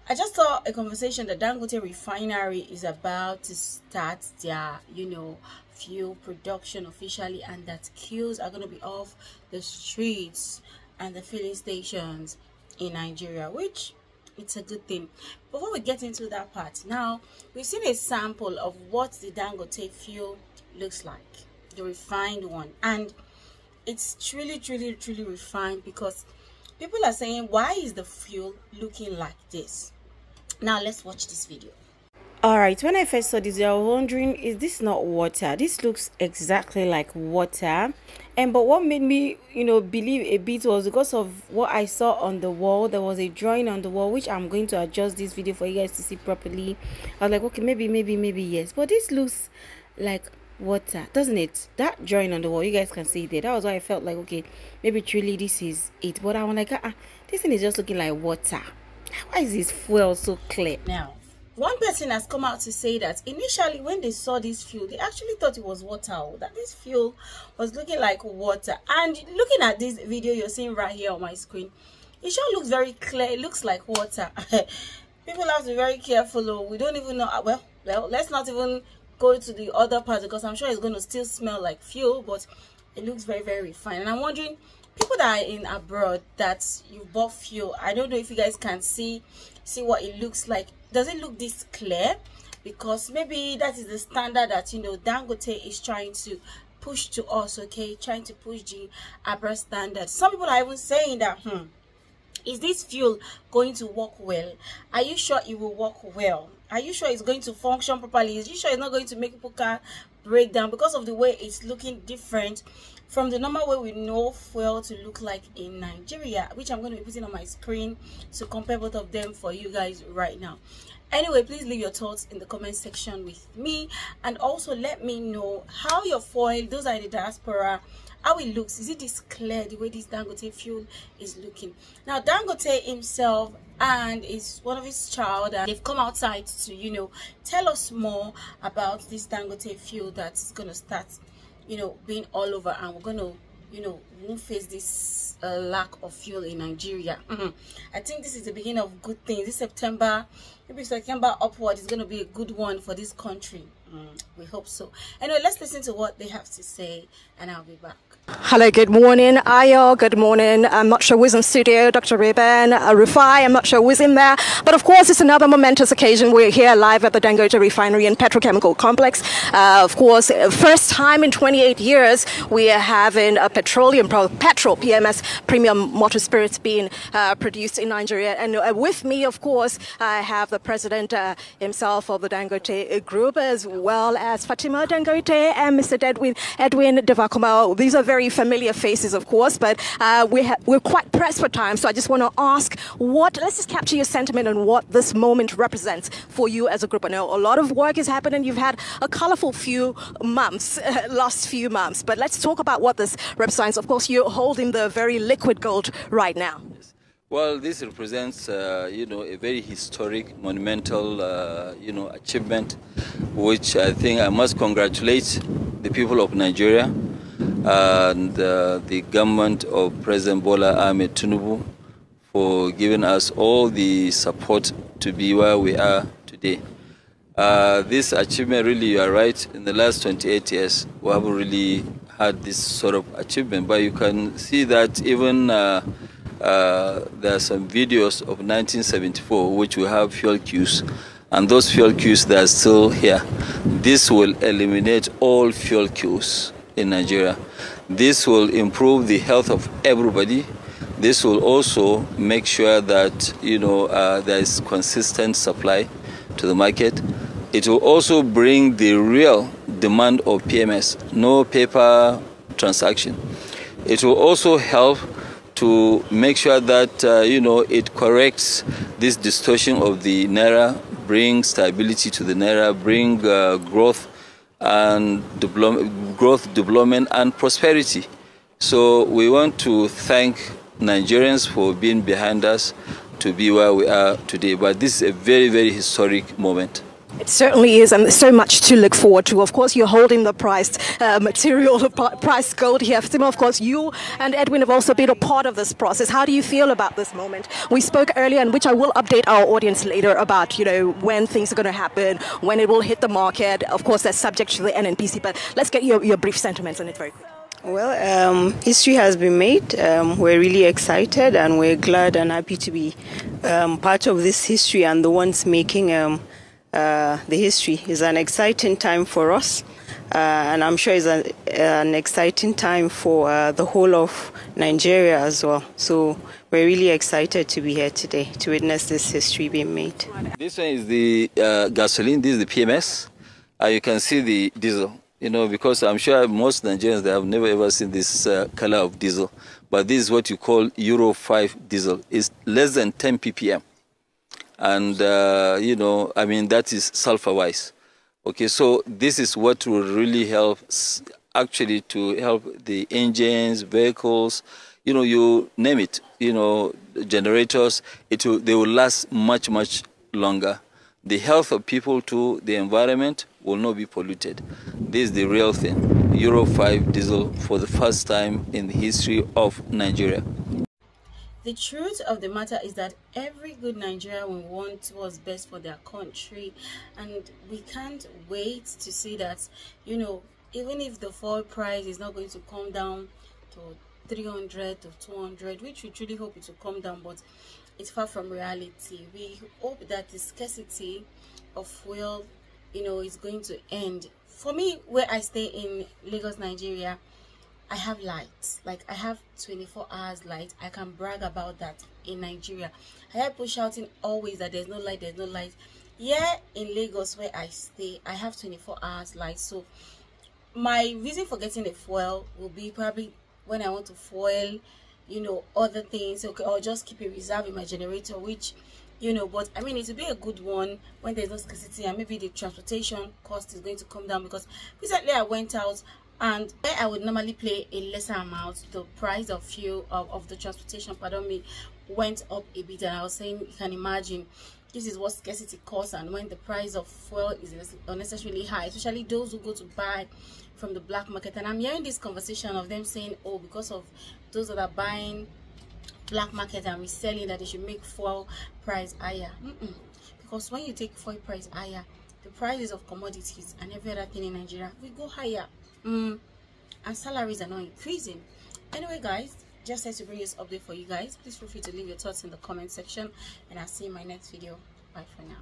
I just saw a conversation that Dangote refinery is about to start their, fuel production officially, and that queues are going to be off the streets and the filling stations in Nigeria, which it's a good thing. Before we get into that part, now we've seen a sample of what the Dangote fuel looks like, the refined one, and it's truly refined, because people are saying, why is the fuel looking like this? Now let's watch this video. Alright, when I first saw this, I was wondering, is this not water? This looks exactly like water. But what made me, believe a bit was because of what I saw on the wall. There was a drawing on the wall, which I'm going to adjust this video for you guys to see properly. I was like, okay, maybe yes. But this looks like water, doesn't it? That drawing on the wall, you guys can see it there. That was why I felt like, okay, maybe truly this is it. But I'm like, this thing is just looking like water. Why is this fuel so clear? Now, one person has come out to say that initially when they saw this fuel, they actually thought it was water, that this fuel was looking like water. And looking at this video you're seeing right here on my screen, it sure looks very clear. It looks like water. People have to be very careful. We don't even know. Well, let's not even go to the other part, because I'm sure it's going to still smell like fuel, but it looks very refined. And I'm wondering, people that are in abroad that you bought fuel, I don't know if you guys can see what it looks like. Does it look this clear? Because maybe that is the standard that Dangote is trying to push to us, okay, trying to push the abroad standard. Some people are even saying that is this fuel going to work well? Are you sure it will work well? Are you sure it's going to function properly? Are you sure it's not going to make people car break down, because of the way it's looking different from the normal way we know fuel to look like in Nigeria, which I'm going to be putting on my screen to compare both of them for you guys right now. Anyway, please leave your thoughts in the comment section with me, and also let me know how your foil, those are in the diaspora, how it looks. Is it this clear the way this Dangote fuel is looking? Now Dangote himself and is one of his child, and they've come outside to tell us more about this Dangote fuel that is going to start being all over, and we're going to won't face this lack of fuel in Nigeria. I think this is the beginning of good things. This September, maybe September upward, is going to be a good one for this country. We hope so. Anyway, let's listen to what they have to say, and I'll be back. Hello, good morning, Ayo, good morning. I'm not sure who's in studio, Dr. Reuben, Rufai, I'm not sure who's in there. But of course, it's another momentous occasion. We're here live at the Dangote refinery and petrochemical complex. Of course, first time in 28 years, we are having a petrol PMS, premium motor spirits, being produced in Nigeria. And with me, of course, I have the president himself of the Dangote group, as well as Fatima Dangote and Mr. Edwin Devakoma. These are very familiar faces, of course, but we're quite pressed for time. So I just want to ask, let's just capture your sentiment on what this moment represents for you as a group. I know a lot of work is happening. You've had a colorful few months, last few months, but let's talk about what this represents. Of course, you're holding the very liquid gold right now. Well, this represents, a very historic, monumental, achievement, which I think I must congratulate the people of Nigeria and the government of President Bola Ahmed Tinubu for giving us all the support to be where we are today. This achievement, really, you are right, in the last 28 years, we haven't really had this sort of achievement, but you can see that even there are some videos of 1974 which we have fuel queues, and those fuel queues that are still here. This will eliminate all fuel queues in Nigeria. This will improve the health of everybody. This will also make sure that there is consistent supply to the market. It will also bring the real demand of PMS, no paper transaction. It will also help to make sure that it corrects this distortion of the naira, bring stability to the naira, bring growth and development and prosperity. So we want to thank Nigerians for being behind us to be where we are today. But this is a very historic moment. It certainly is, and there's so much to look forward to. Of course, you're holding the priced material, priced gold here. Fatima, of course, you and Edwin have also been a part of this process. How do you feel about this moment? We spoke earlier, and which I will update our audience later about, you know, when things are going to happen, when it will hit the market. Of course, that's subject to the NNPC, but let's get your brief sentiments on it very quickly. Well, history has been made. We're really excited, and we're glad and happy to be part of this history and the ones making the history. Is an exciting time for us, and I'm sure it's an exciting time for the whole of Nigeria as well. So we're really excited to be here today to witness this history being made. This one is the gasoline, this is the PMS. You can see the diesel, you know, because I'm sure most Nigerians, they have never ever seen this color of diesel. But this is what you call Euro 5 diesel. It's less than 10 ppm. And, you know, I mean, that is sulfur-wise. Okay, so this is what will really help, actually, to help the engines, vehicles, you know, you name it, you know, generators, they will last much, much longer. The health of people to the environment will not be polluted. This is the real thing. Euro 5 diesel for the first time in the history of Nigeria. The truth of the matter is that every good Nigerian will want what's best for their country, and we can't wait to see that, you know, even if the fuel price is not going to come down to 300 to 200, which we truly hope it will come down, but it's far from reality. We hope that the scarcity of fuel, you know, is going to end. For me, where I stay in Lagos, Nigeria, I have lights. Like, I have 24 hours light. I can brag about that in Nigeria. I hear people shouting always that there's no light, there's no light. Yeah, in Lagos where I stay, I have 24 hours light. So my reason for getting a fuel will be probably when I want to fuel, you know, other things, okay, or just keep a reserve in my generator, which, you know, but I mean, it will be a good one when there's no scarcity, and maybe the transportation cost is going to come down, because recently I went out, and where I would normally pay a lesser amount, the price of fuel, of the transportation, pardon me, went up a bit. And I was saying, you can imagine, this is what scarcity costs, and when the price of fuel is unnecessarily high, especially those who go to buy from the black market. And I'm hearing this conversation of them saying, oh, because of those that are buying black market and reselling, that they should make fuel price higher. Because when you take fuel price higher, the prices of commodities and every other thing in Nigeria will go higher. And salaries are not increasing. Anyway, guys, just had to bring this update for you guys. Please feel free to leave your thoughts in the comment section, and I'll see you in my next video. Bye for now.